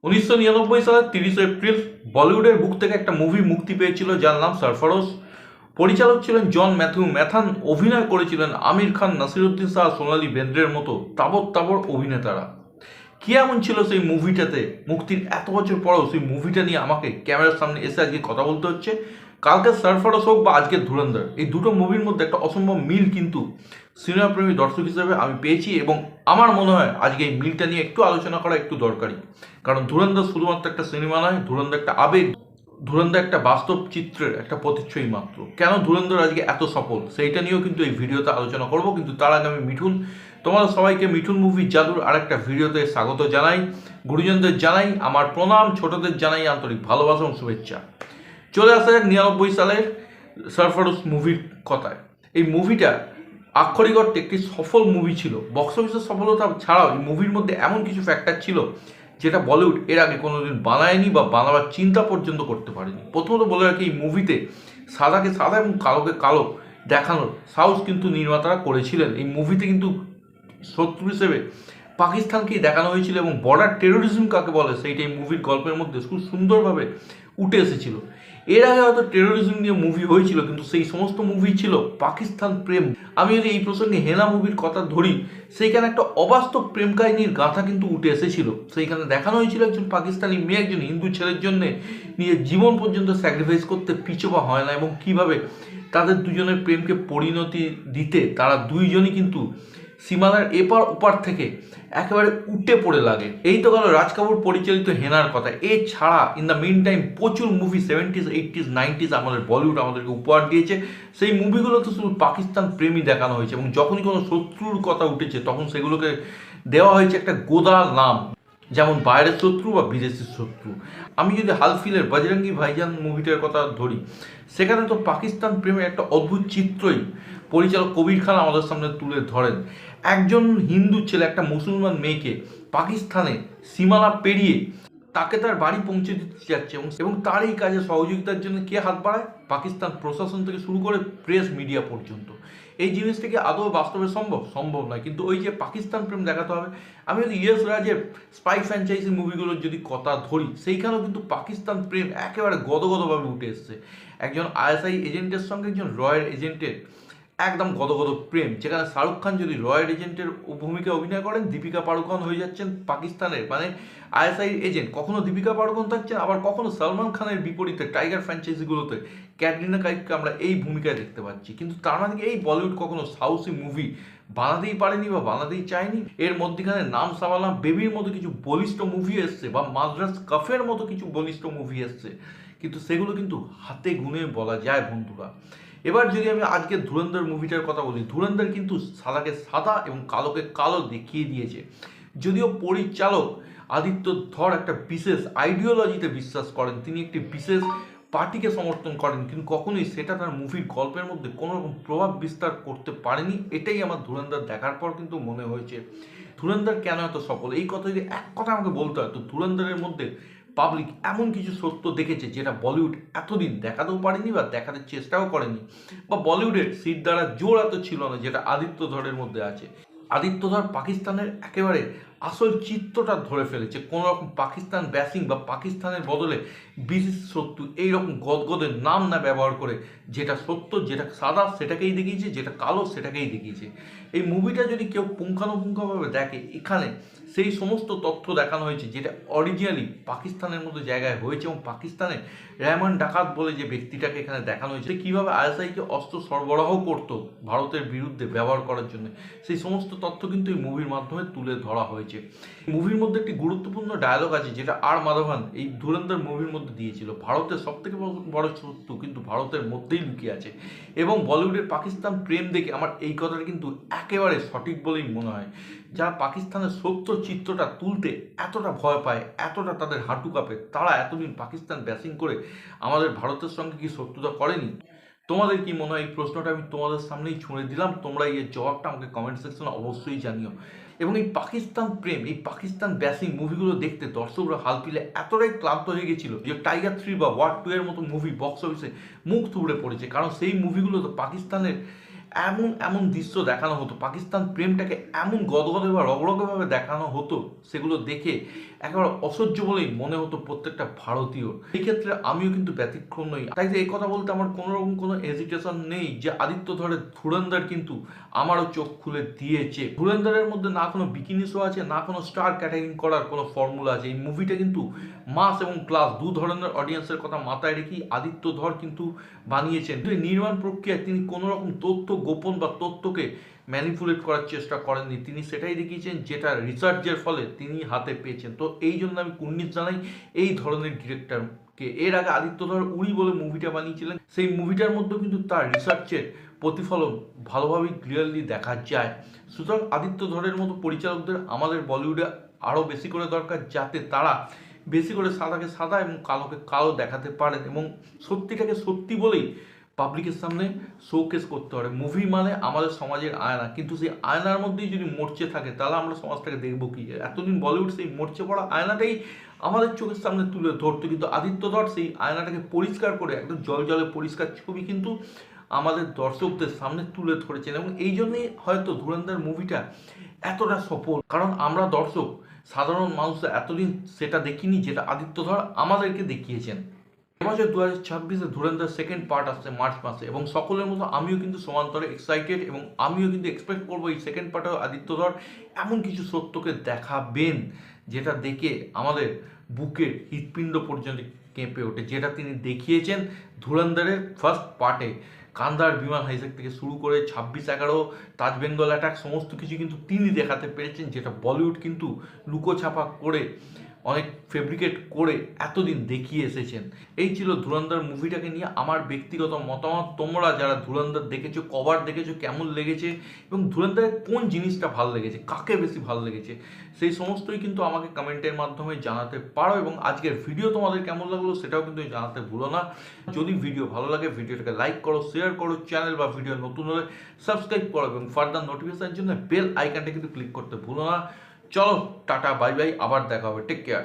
সালের 30 এপ্রিল বলিউডের বুক থেকে একটা মুভি মুক্তি পেয়েছিল যার নাম সরফরোশ। পরিচালক ছিলেন জন ম্যাথান। অভিনয় করেছিলেন আমির খান, নাসিরুদ্দিন শাহ, সোনালী বেন্দ্রের মতো তাবড় তাবড় অভিনেতারা। কি এমন ছিল সেই মুভিটাতে, মুক্তির এত বছর পরেও সেই মুভিটা নিয়ে আমাকে ক্যামেরার সামনে এসে আজকে কথা বলতে হচ্ছে। কালকে সরফরোশ হোক বা আজকের ধুরন্ধর, এই দুটো মুভির মধ্যে একটা অসম্ভব মিল কিন্তু সিনেমাপ্রেমী দর্শক হিসেবে আমি পেয়েছি, এবং আমার মনে হয় আজকে এই মিলটা নিয়ে একটু আলোচনা করা একটু দরকারি। কারণ ধুরন্ধর শুধুমাত্র একটা সিনেমা নয়, ধুরন্ধর একটা আবেগ, ধুরন্ধর একটা বাস্তব চিত্রের একটা প্রতিচ্ছবি মাত্র। কেন ধুরন্ধর আজকে এত সফল সেইটা নিয়েও কিন্তু এই ভিডিওতে আলোচনা করব। কিন্তু তার আগে আমি মিঠুন, তোমাদের সবাইকে মিঠুন মুভি জাদুর আরেকটা ভিডিওতে স্বাগত জানাই। গুরুজনদের জানাই আমার প্রণাম, ছোটদের জানাই আন্তরিক ভালোবাসা এবং শুভেচ্ছা। চলে আসা যাক 99 সালের সরফরোশ মুভির কথায়। এই মুভিটা আক্ষরিক অর্থে একটি সফল মুভি ছিল। বক্স অফিসের সফলতা ছাড়াও এই মুভির মধ্যে এমন কিছু ফ্যাক্টর ছিল যেটা বলিউড এর আগে কোনোদিন বানায়নি বা বানাবার চিন্তা পর্যন্ত করতে পারেনি। প্রথমত বলে রাখি, এই মুভিতে সাদাকে সাদা এবং কালোকে কালো দেখানোর সাহস কিন্তু নির্মাতারা করেছিলেন। এই মুভিতে কিন্তু শত্রু হিসেবে পাকিস্তানকেই দেখানো হয়েছিল, এবং বর্ডার টেরোরিজম কাকে বলে সেইটা এই মুভির গল্পের মধ্যে খুব সুন্দরভাবে উঠে এসেছিল। এর আগে হয়তো টেরোরিজম নিয়ে মুভি হয়েছিল, কিন্তু সেই সমস্ত মুভি ছিল পাকিস্তান প্রেম। আমি যদি এই প্রসঙ্গে হেনা মুভির কথা ধরি, সেইখানে একটা অবাস্তব প্রেম কাহিনীর গাথা কিন্তু উঠে এসেছিল। সেইখানে দেখানো হয়েছিল একজন পাকিস্তানি মেয়ে একজন হিন্দু ছেলের জন্য নিজের জীবন পর্যন্ত স্যাক্রিফাইস করতে পিছপা হয় না, এবং কিভাবে তাদের দুজনের প্রেমকে পরিণতি দিতে তারা দুইজনই কিন্তু সীমানার এপার ওপার থেকে একেবারে উঠে পড়ে লাগে। এই তো গেল রাজ কাপুর পরিচালিত হেনার কথা। এছাড়া ইন দ্য মিন টাইম প্রচুর মুভি 70s, 80s, 90s আমাদের বলিউড আমাদেরকে উপহার দিয়েছে। সেই মুভিগুলোতে শুধু পাকিস্তান প্রেমী দেখানো হয়েছে, এবং যখনই কোনো শত্রুর কথা উঠেছে তখন সেগুলোকে দেওয়া হয়েছে একটা গোদা নাম, যেমন বাইরের শত্রু বা বিদেশের শত্রু। আমি যদি হালফিলের বজরঙ্গি ভাইজান মুভিটার কথা ধরি, সেখানে তো পাকিস্তান প্রেমের একটা অদ্ভুত চিত্রই পরিচালক কবির খান আমাদের সামনে তুলে ধরেন। একজন হিন্দু ছেলে একটা মুসলমান মেয়েকে পাকিস্তানে সীমানা পেরিয়ে তাকে তার বাড়ি পৌঁছে দিতে যাচ্ছে, এবং তার এই কাজে সহযোগিতার জন্য কে হাত বাড়ায়? পাকিস্তান প্রশাসন থেকে শুরু করে প্রেস মিডিয়া পর্যন্ত। এই জিনিসটাকে আদৌ বাস্তবে সম্ভব নয়, কিন্তু ওই যে পাকিস্তান প্রেম দেখাতে হবে। আমি যদি ইয়েস রাজের স্পাই ফ্র্যাঞ্চাইজি মুভিগুলোর যদি কথা ধরি, সেইখানেও কিন্তু পাকিস্তান প্রেম একেবারে গদগদভাবে উঠে এসছে। একজন আইএসআই এজেন্টের সঙ্গে একজন রয়ের এজেন্টের একদম গদগদ প্রেম, যেখানে শাহরুখ খান যদি রয়ের এজেন্টের ভূমিকা অভিনয় করেন, দীপিকা পাড়ুকোন হয়ে যাচ্ছেন পাকিস্তানের মানে আইএসআই এজেন্ট। কখনো দীপিকা পাড়ুকোন থাকছেন, আবার কখনো সলমান খানের বিপরীতে টাইগার ফ্র্যাঞ্চাইজিগুলোতে ক্যাটরিনা কাইফকে আমরা এই ভূমিকায় দেখতে পাচ্ছি। কিন্তু তার মানে এই বলিউড কখনো সাহসী মুভি বানাতেই পারেনি বা বানাতেই চায়নি। এর মধ্যেখানে নাম সাবালাম বেবির মতো কিছু বলিষ্ঠ মুভি এসছে, বা মাদ্রাস কাফের মতো কিছু বলিষ্ঠ মুভি এসছে, কিন্তু সেগুলো কিন্তু হাতে গুনে বলা যায় বন্ধুরা। এবার যদি আমি আজকে ধুরন্ধর মুভিটার কথা বলি, ধুরন্ধর কিন্তু সাদাকে সাদা এবং কালোকে কালো দেখিয়ে দিয়েছে। যদিও পরিচালক আদিত্য ধর একটা বিশেষ আইডিওলজিতে বিশ্বাস করেন, তিনি একটি বিশেষ পার্টিকে সমর্থন করেন, কিন্তু কখনোই সেটা তার মুভির গল্পের মধ্যে কোনো রকম প্রভাব বিস্তার করতে পারেনি। এটাই আমার ধুরন্ধর দেখার পর কিন্তু মনে হয়েছে। ধুরন্ধর কেন এত সফল, এই কথা যদি এক কথা আমাকে বলতে হয়, তো ধুরন্ধরের মধ্যে পাবলিক এমন কিছু সত্য দেখেছে যেটা বলিউড এতদিন দেখাতেও পারেনি বা দেখাতে চেষ্টাও করেনি, বা বলিউডের সিট দ্বারা জোর এত ছিল না যেটা আদিত্য ধরের মধ্যে আছে। আদিত্য ধর পাকিস্তানের একেবারে আসল চিত্রটা ধরে ফেলেছে। কোনো রকম পাকিস্তান ব্যাসিং বা পাকিস্তানের বদলে বিশেষ শত্রু এইরকম গদগদের নাম না ব্যবহার করে, যেটা সত্য, যেটা সাদা সেটাকেই দেখিয়েছে, যেটা কালো সেটাকেই দেখিয়েছে। এই মুভিটা যদি কেউ পুঙ্খানুপুঙ্খভাবে দেখে, এখানে সেই সমস্ত তথ্য দেখানো হয়েছে যেটা অরিজিনালি পাকিস্তানের মতো জায়গায় হয়েছে, এবং পাকিস্তানে রেহমান ডাকাত বলে যে ব্যক্তিটাকে এখানে দেখানো হয়েছে, কীভাবে আইএসআইকে অস্ত্র সরবরাহ করতো ভারতের বিরুদ্ধে ব্যবহার করার জন্য, সেই সমস্ত তথ্য কিন্তু এই মুভির মাধ্যমে তুলে ধরা হয়েছে। মুভির মধ্যে একটি গুরুত্বপূর্ণ ডায়লগ আছে যেটা আর মাধবন এই ধুরন্ধর মুভির মধ্যে দিয়েছিল, ভারতের সব থেকে বড় শত্রু কিন্তু ভারতের মধ্যেই লুকিয়ে আছে। এবং বলিউডের পাকিস্তান প্রেম দেখে আমার এই কথাটা কিন্তু একেবারে সঠিক বলেই মনে হয়। যারা পাকিস্তানের সত্য চিত্রটা তুলতে এতটা ভয় পায়, এতটা তাদের হাঁটু কাঁপে, তারা এতদিন পাকিস্তান ব্যাসিং করে আমাদের ভারতের সঙ্গে কি শত্রুতা করেনি? তোমাদের কি মনে হয়? এই প্রশ্নটা আমি তোমাদের সামনেই ছুঁড়ে দিলাম, তোমরা এর জবাবটা আমাকে কমেন্ট সেকশনে অবশ্যই জানিও। এবং এই পাকিস্তান প্রেম, এই পাকিস্তান ব্যাসিং মুভিগুলো দেখতে দর্শকরা হাল ফিলে এতটাই ক্লান্ত হয়ে গেছিল যে টাইগার 3 বা ওয়ার 2 এর মতো মুভি বক্স অফিসে মুখ থুবড়ে পড়েছে। কারণ সেই মুভিগুলো তো পাকিস্তানের এমন এমন দৃশ্য দেখানো হতো, পাকিস্তান প্রেমটাকে এমন গদগদে বা রগরগেভাবে দেখানো হতো, সেগুলো দেখে একেবারে অসহ্য বলেই মনে হতো প্রত্যেকটা ভারতীয়। এই ক্ষেত্রে আমিও কিন্তু ব্যতিক্রম নই। তাই এই কথা বলতে আমার কোনো রকম কোনো হেজিটেশন নেই যে আদিত্য ধরের ধুরন্ধর কিন্তু আমারও চোখ খুলে দিয়েছে। ধুরন্ধরের মধ্যে না কোনো বিকিনি শো আছে, না কোনো স্টার ক্যাটারিং করার কোনো ফর্মুলা আছে। এই মুভিটা কিন্তু মাস এবং ক্লাস দু ধরনের অডিয়েন্সের কথা মাথায় রেখেই আদিত্য ধর কিন্তু বানিয়েছেন। নির্মাণ প্রক্রিয়ায় তিনি কোনো রকম তথ্য গোপন বা তথ্যকে ম্যানিপুলেট করার চেষ্টা করেননি। তিনি সেটাই দেখিয়েছেন যেটা রিসার্চের ফলে তিনি হাতে পেয়েছেন। তো এই জন্য আমি কুর্নিশ জানাই এই ধরনের ডিরেক্টরকে। এর আগে আদিত্য ধর উড়ি বলে মুভিটা বানিয়েছিলেন, সেই মুভিটার মধ্যেও কিন্তু তার রিসার্চের প্রতিফলন ভালোভাবেই ক্লিয়ারলি দেখা যায়। সুতরাং আদিত্য ধরের মতো পরিচালকদের আমাদের বলিউডে আরও বেশি করে দরকার, যাতে তারা বেশি করে সাদাকে সাদা এবং কালোকে কালো দেখাতে পারেন এবং সত্যিটাকে সত্যি বলেই পাবলিকের সামনে শোকেস করতে পারে। মুভি মানে আমাদের সমাজের আয়না, কিন্তু সেই আয়নার মধ্যেই যদি মরচে থাকে তাহলে আমরা সমাজটাকে দেখবো কি? এতদিন বলিউড সেই মরচে পড়া আয়নাটাই আমাদের চোখের সামনে তুলে ধরতো, কিন্তু আদিত্য ধর সেই আয়নাটাকে পরিষ্কার করে একদম জল জলে পরিষ্কার ছবি কিন্তু আমাদের দর্শকদের সামনে তুলে ধরেছেন। এবং এই জন্যই হয়তো ধুরন্ধর মুভিটা এতটা সফল, কারণ আমরা দর্শক সাধারণ মানুষ এতদিন সেটা দেখিনি যেটা আদিত্য ধর আমাদেরকে দেখিয়েছেন। এবছর 2026-এ ধুরন্ধর সেকেন্ড পার্ট আসছে মার্চ মাসে, এবং সকলের মতো আমিও কিন্তু সমান্তরে এক্সাইটেড, এবং আমিও কিন্তু এক্সপেক্ট করবো এই সেকেন্ড পার্টেও আদিত্য ধর এমন কিছু সত্যকে দেখাবেন যেটা দেখে আমাদের বুকের হৃৎপিণ্ড পর্যন্ত কেঁপে ওঠে, যেটা তিনি দেখিয়েছেন ধুরন্ধরের ফার্স্ট পার্টে। কান্দার বিমান হাইজ্যাক থেকে শুরু করে 26/11, তাজ বেঙ্গল অ্যাটাক, সমস্ত কিছু কিন্তু তিনি দেখাতে পেরেছেন, যেটা বলিউড কিন্তু লুকোছাপা করে অনেক ফেব্রিকেট করে এতদিন দেখিয়ে এসেছেন। এই ছিল ধুরন্ধর মুভিটাকে নিয়ে আমার ব্যক্তিগত মতামত। তোমরা যারা ধুরন্ধর দেখেছো, কভার দেখেছো, কেমন লেগেছে এবং ধুরন্ধরের কোন জিনিসটা ভালো লেগেছে, কাকে বেশি ভালো লেগেছে, সেই সমস্তই কিন্তু আমাকে কমেন্টের মাধ্যমে জানাতে পারো। এবং আজকের ভিডিও তোমাদের কেমন লাগলো সেটাও কিন্তু জানাতে ভুলো না। যদি ভিডিও ভালো লাগে ভিডিওটাকে লাইক করো, শেয়ার করো, চ্যানেল বা ভিডিও নতুন হলে সাবস্ক্রাইব করো এবং ফার্দার নোটিফিকেশনের জন্য বেল আইকনটা কিন্তু ক্লিক করতে ভুলো না। চলো টাটা, বাই বাই, আবার দেখা হবে, টেক কেয়ার।